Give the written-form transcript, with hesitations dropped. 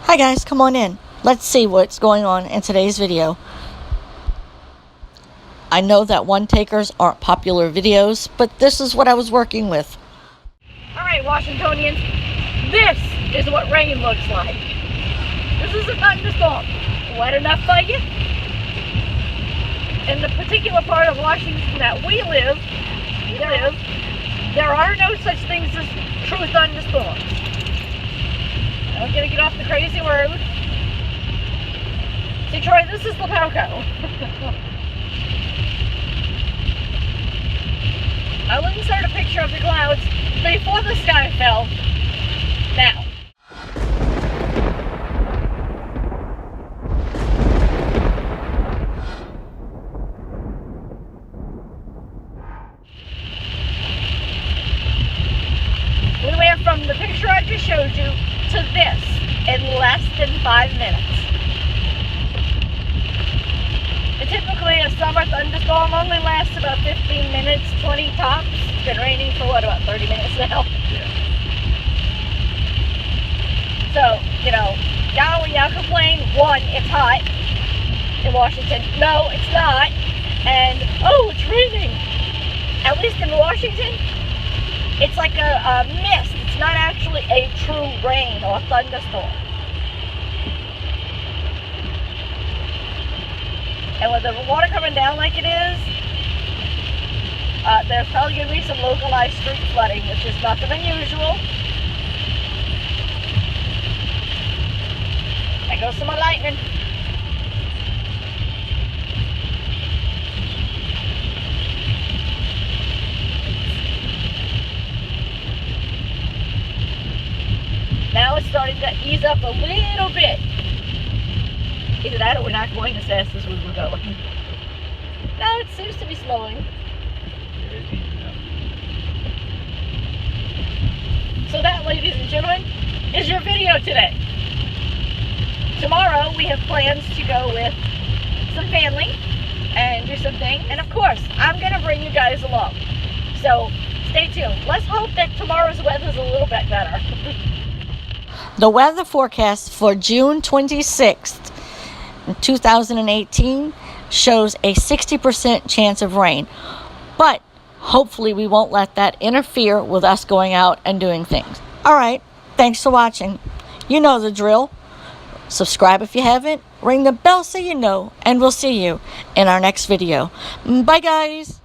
Hi guys, come on in. Let's see what's going on in today's video. I know that one-takers aren't popular videos, but this is what I was working with. Alright, Washingtonians, this is what rain looks like. This is a thunderstorm. Wet enough for you? In the particular part of Washington that we live, there are no such things as true thunderstorms. I'm gonna get off the crazy road. See, Troy, this is the Pawpaw. I will insert a picture of the clouds before the sky fell. Now. We went from the picture I just showed you to this in less than 5 minutes. And typically a summer thunderstorm only lasts about 15 minutes, 20 tops. It's been raining for what, about 30 minutes now? Yeah. So, you know, when y'all complain, one, it's hot in Washington. No, it's not. And, oh, it's raining. At least in Washington, it's like a mist. It's not actually a true rain or thunderstorm. And with the water coming down like it is, there's probably going to be some localized street flooding, which is nothing unusual. There goes some lightning. Now it's starting to ease up a little bit. Either that or we're not going as fast as we were going. No, it seems to be slowing. So that, ladies and gentlemen, is your video today. Tomorrow we have plans to go with some family and do something. And of course, I'm going to bring you guys along. So stay tuned. Let's hope that tomorrow's weather is a little bit better. The weather forecast for June 26th, 2018 shows a 60% chance of rain. But hopefully we won't let that interfere with us going out and doing things. Alright, thanks for watching. You know the drill. Subscribe if you haven't. Ring the bell so you know. And we'll see you in our next video. Bye guys.